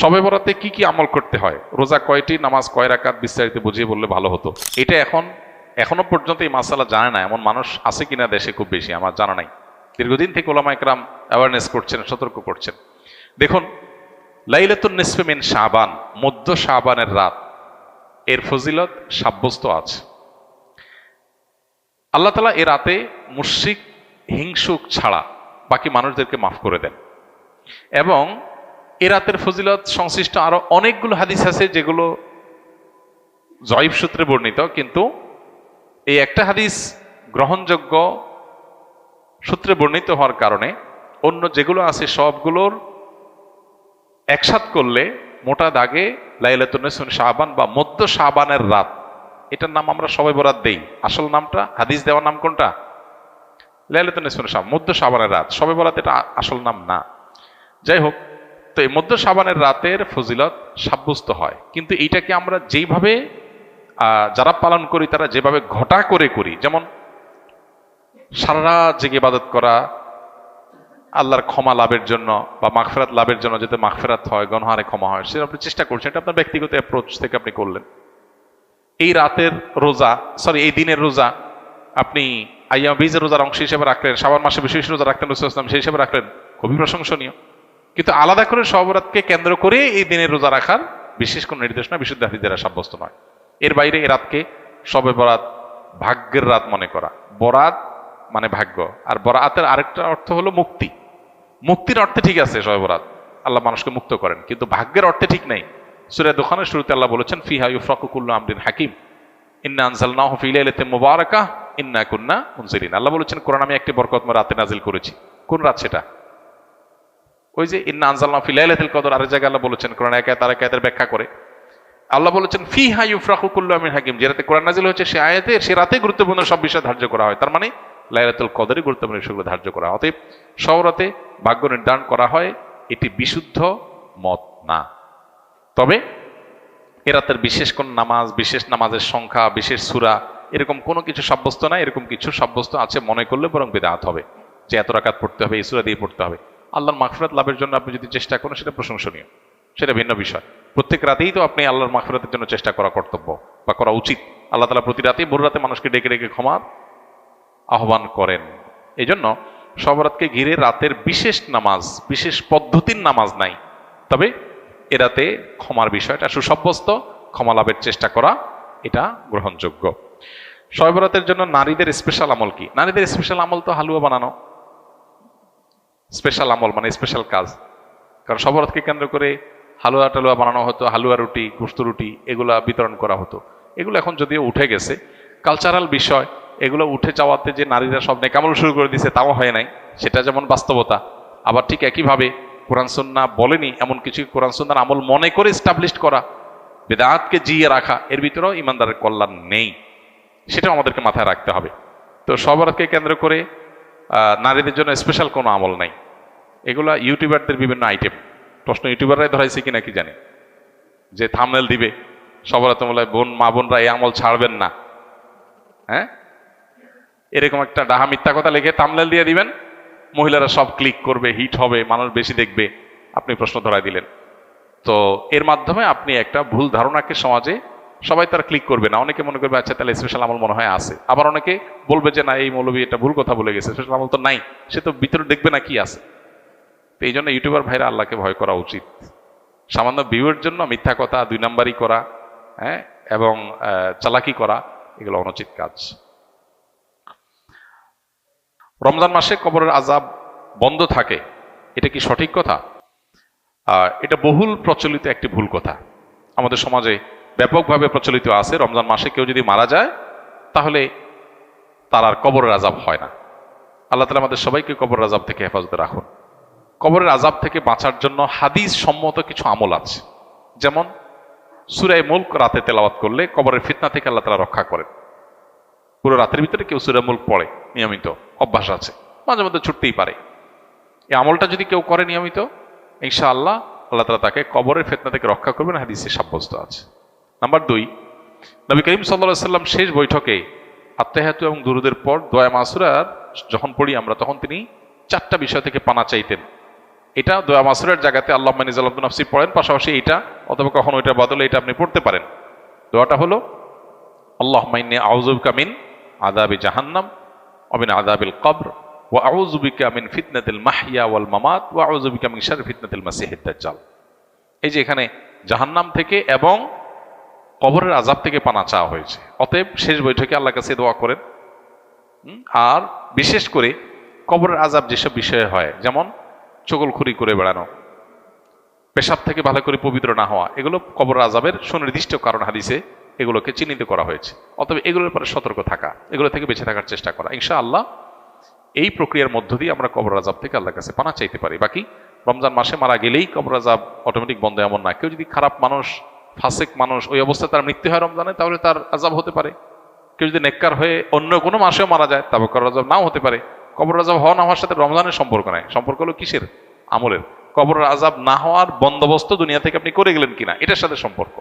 শবে বরাতে কি কি আমল করতে হয়, রোজা কয়টি, নামাজ কয় রাকাত, বিস্তারিত বুঝিয়ে বললে ভালো হতো। এটা এখনো পর্যন্ত এই মাসালা জানে না এমন মানুষ আছে কিনা দেশে, খুব বেশি আমার জানা নাই। দীর্ঘদিন থেকে ওলামা একরাম অ্যাওয়ারনেস করছেন, সতর্ক করছেন। দেখুন, লাইলাতুন নিসফে মিন শাবান, মধ্য শাবানের রাত, এর ফজিলত সাব্যস্ত আছে। আল্লাহ তাআলা এ রাতে মুশরিক হিংসুক ছাড়া বাকি মানুষদেরকে মাফ করে দেন। এবং এ রাতের ফজিলত সংশ্লিষ্ট আরো অনেকগুলো হাদিস আছে যেগুলো জয়ীফ সূত্রে বর্ণিত, কিন্তু এই একটা হাদিস গ্রহণযোগ্য সূত্রে বর্ণিত হওয়ার কারণে অন্য যেগুলো আছে সবগুলোর একসাথ করলে মোটা দাগে লাইলাতুন নিসফে মিন শাবান বা মধ্য শাবানের রাত, এটার নাম আমরা শবে বরাত দেই। আসল নামটা, হাদিস দেওয়ার নাম কোনটা? লাইলাতুন নিসফে মিন শাবান, মধ্য শাবানের রাত। শবে বরাত এটা আসল নাম না। যাই হোক, তো এই মধ্য শাবানের রাতের ফজিলত সাব্যস্ত হয়, কিন্তু এইটাকে আমরা যেইভাবে যারা পালন করি তারা যেভাবে ঘটা করে করি, যেমন সারা রাত জেগে ইবাদত করা আল্লাহর ক্ষমা লাভের জন্য বা মাগফিরাত লাভের জন্য, যাতে মাগফিরাত হয়, গুনাহে ক্ষমা হয়, সেটা আপনি চেষ্টা করছেন, এটা আপনার ব্যক্তিগত অ্যাপ্রোচ থেকে আপনি করলেন। এই রাতের রোজা, এই দিনের রোজা আপনি আইয়াম বীজের রোজার অংশ হিসেবে রাখলেন, শাবান মাসে বিশেষ রোজা রাখলেন, রাসূলুল্লাহ সাল্লাল্লাহু আলাইহি ওয়াসাল্লাম সেই হিসেবে রাখলেন, খুবই প্রশংসনীয়। কিন্তু আলাদা করে শবে বরাতকে কেন্দ্র করে এই দিনের রোজা রাখার বিশেষ কোনো নির্দেশনা বিশুদ্ধ হাদিস দ্বারা সাব্যস্ত নয়। এর বাইরে এ রাতকে শবে বরাত ভাগ্যের রাত মনে করা। বরাত মানে ভাগ্য, আর বরাতের আরেকটা অর্থ হলো মুক্তি। মুক্তির অর্থে ঠিক আছে শবে বরাত, আল্লাহ মানুষকে মুক্ত করেন, কিন্তু ভাগ্যের অর্থে ঠিক নেই। সূরা দুখানের শুরুতে আল্লাহ বলেছেন, ফিহা ইউফরাকু কুল্লু আমরিন হাকিম ইন্না আনজালনাহু ফি লাইলাতিন মুবারাকাহ ইন্না কুন্না মুনজিরিন। আল্লাহ বলেছেন, কোরআন আমি একটি বরকতময় রাতে নাজিল করেছি। কোন রাত সেটা? ওই যে ইন্না আনজালনাহু ফি লাইলাতিল কদর। আরেক জায়গায় আল্লাহ বলেছেন, কোরআন আয়াতের ব্যাখ্যা করে আল্লাহ বলেছেন, ফিহা ইউফরাকু কুল্লু আমরিন হাকিম, যে রাতে কোরআন নাজিল হয়েছে সে আয়াতে, সে রাতে গুরুত্বপূর্ণ সব বিষয় ধার্য করা হয়। তার মানে লাইলাতুল কদরে গুরুত্বপূর্ণ বিষয়গুলো ধার্য করা হয়। অতএব সব রাতে ভাগ্য নির্ধারণ করা হয়, এটি বিশুদ্ধ মত না। তবে এ রাতের বিশেষ কোন নামাজ, বিশেষ নামাজের সংখ্যা, বিশেষ সূরা, এরকম কোনো কিছু সাব্যস্ত না। এরকম কিছু সাব্যস্ত আছে মনে করলে বরং বিদআত হবে, যে এত রাকাত পড়তে হবে, এই সূরা দিয়ে পড়তে হবে। আল্লাহর মাগফিরাত লাভের জন্য আপনি যদি চেষ্টা করেন সেটা প্রশংসনীয়, সেটা ভিন্ন বিষয়। প্রত্যেক রাতেই তো আপনি আল্লাহর মাগফিরাতের জন্য চেষ্টা করা কর্তব্য বা করা উচিত। আল্লাহ তাআলা প্রতি রাতেই ভোর রাতে মানুষকে ডেকে ডেকে ক্ষমার আহ্বান করেন। এই জন্য শবে বরাতকে ঘিরে রাতের বিশেষ নামাজ, বিশেষ পদ্ধতির নামাজ নাই। তবে এ রাতে ক্ষমার বিষয়টা সুসাব্যস্ত, ক্ষমা লাভের চেষ্টা করা এটা গ্রহণযোগ্য। শবে বরাতের জন্য নারীদের স্পেশাল আমল কি? নারীদের স্পেশাল আমল তো হালুয়া বানানো। স্পেশাল আমল মানে স্পেশাল কাজ, কারণ শবে বরাতকে কেন্দ্র করে হালুয়া টালুয়া বানানো হতো, হালুয়া রুটি, গোশত রুটি এগুলা বিতরণ করা হতো। এগুলো এখন যদিও উঠে গেছে, কালচারাল বিষয়। এগুলো উঠে যাওয়াতে যে নারীরা সব নেকামল শুরু করে দিয়েছে তাও হয় নাই, সেটা যেমন বাস্তবতা। আবার ঠিক একইভাবে কোরআন সুন্নাহ বলেনি এমন কিছু কোরআন সুন্নাহর আমল মনে করে এস্টাবলিশড করা, বিদআতকে জিয়ে রাখা, এর ভিতরেও ইমানদারের কল্যাণ নেই, সেটাও আমাদেরকে মাথায় রাখতে হবে। তো শবে বরাতকে কেন্দ্র করে নারীদের জন্য স্পেশাল কোনো আমল নাই। এগুলা ইউটিউবারদের বিভিন্ন আইটেম। প্রশ্ন ইউটিউবাররাই ধরাইছে কিনা কি জানি, যে থাম্বনেল দিবে শবে বরাতে বলে মা বোনরা এই আমল ছাড়বেন না, হ্যাঁ, এরকম একটা ডাহা মিথ্যা কথা লিখে থাম্বনেল দিয়ে দিবেন, মহিলারা সব ক্লিক করবে, হিট হবে, মানুষ বেশি দেখবে, আপনি প্রশ্ন ধরাই দিলেন। তো এর মাধ্যমে আপনি একটা ভুল ধারণাকে সমাজে, সবাই তারা ক্লিক করবে না, অনেকে মনে করবে আচ্ছা তাহলে স্পেশাল আমল মনে হয় আছে, আবার অনেকে বলবে যে না এই মৌলবী এটা ভুল কথা বলে গেছে, স্পেশাল আমল তো নাই, সে তো ভিতরে দেখবে না কি আছে। তো এই জন্য ইউটিউবার ভাইরা আল্লাহকে ভয় করা উচিত। সামান্য ভিউয়ের জন্য মিথ্যা কথা, দুই নাম্বারই করা, হ্যাঁ, এবং চালাকি করা, এগুলো অনুচিত কাজ। রমজান মাসে কবরের আযাব বন্ধ থাকে, এটা কি সঠিক কথা? এটা বহুল প্রচলিত একটি ভুল কথা। আমাদের সমাজে ব্যাপকভাবে প্রচলিত আছে, রমজান মাসে কেউ যদি মারা যায় তাহলে তার আর কবরের আযাব হয় না। আল্লাহ তাআলা আমাদের সবাইকে কবরের আযাব থেকে হেফাজতে রাখুন। কবরের আযাব থেকে বাঁচার জন্য হাদিস সম্মত কিছু আমল আছে, যেমন সূরা মুলক রাতে তেলাওয়াত করলে কবরের ফিতনা থেকে আল্লাহ তাআলা রক্ষা করেন। পুরো রাতের ভিতরে কেউ সূরা মুলক পড়ে, নিয়মিত অভ্যাস আছে, মাঝে মধ্যে ছুটতেই পারে, এই আমলটা যদি কেউ করে নিয়মিত, ইনশাআল্লাহ আল্লাহ তাআলা তাকে কবরের ফিতনা থেকে রক্ষা করবেন, হাদিসে সাব্যস্ত আছে। নাম্বার 2, নবী করিম সাল্লাল্লাহু আলাইহি ওয়াসাল্লাম শেষ বৈঠকে আত্তাহিয়াতু এবং দুরুদের পর দোয়া মাসুরার যখন পড়ি আমরা, তখন তিনি 4টা বিষয় থেকে পানা চাইতেন। এটা দোয়া মাসুরের জায়গাতে আল্লাহুম্মা ইন্নী যালামতু নাফসি পড়েন, পাশাপাশি এটা অথবা কখনো এটার বদলে এটা আপনি পড়তে পারেন। দোয়াটা হলো আল্লাহুম্মা ইন্নী আউযু বিকা মিন আযাবি জাহান্নাম ওয়া মিন আযাবিল কবর ওয়া আউযু বিকা মিন ফিতনাতিল মাহইয়া ওয়াল মামাত ওয়া আউযু বিকা মিন শাররি ফিতনাতিল মাসিহিদ দাজ্জাল। এই যে এখানে জাহান্নাম থেকে এবং কবরের আযাব থেকে পানা চাওয়া হয়েছে। অতএব শেষ বৈঠকে আল্লাহর কাছে দোয়া করেন। আর বিশেষ করে কবরের আযাব যেসব বিষয়ে হয়, যেমন চগলখুরি করে বেড়ানো, পেশাব থেকে ভালো করে পবিত্র না হওয়া, এগুলো কবর আযাবের সুনির্দিষ্ট কারণ হাদিসে এগুলোকে চিহ্নিত করা হয়েছে। অতএব এগুলোর ব্যাপারে সতর্ক থাকা, এগুলো থেকে বেঁচে থাকার চেষ্টা করা, ইনশাআল্লাহ এই প্রক্রিয়ার মধ্য দিয়ে আমরা কবর আযাব থেকে আল্লাহর কাছে পানা চাইতে পারি। বাকি রমজান মাসে মারা গেলেই কবর আযাব অটোমেটিক বন্ধ এমন না। কেউ যদি খারাপ মানুষ, ফাসিক মানুষ, ওই অবস্থায় তার মৃত্যু হয় রমজানে, তাহলে তার আযাব হতে পারে। কেউ যদি নেককার হয়ে অন্য কোনো মাসেও মারা যায়, তবে কবর আযাব নাও হতে পারে। কবর আযাব হওয়া না হওয়ার সাথে রমজানের সম্পর্ক নাই, সম্পর্ক হলো কিসের? আমলের। কবর আযাব না হওয়ার বন্দোবস্ত দুনিয়া থেকে আপনি করে গেলেন কিনা, এটার সাথে সম্পর্ক।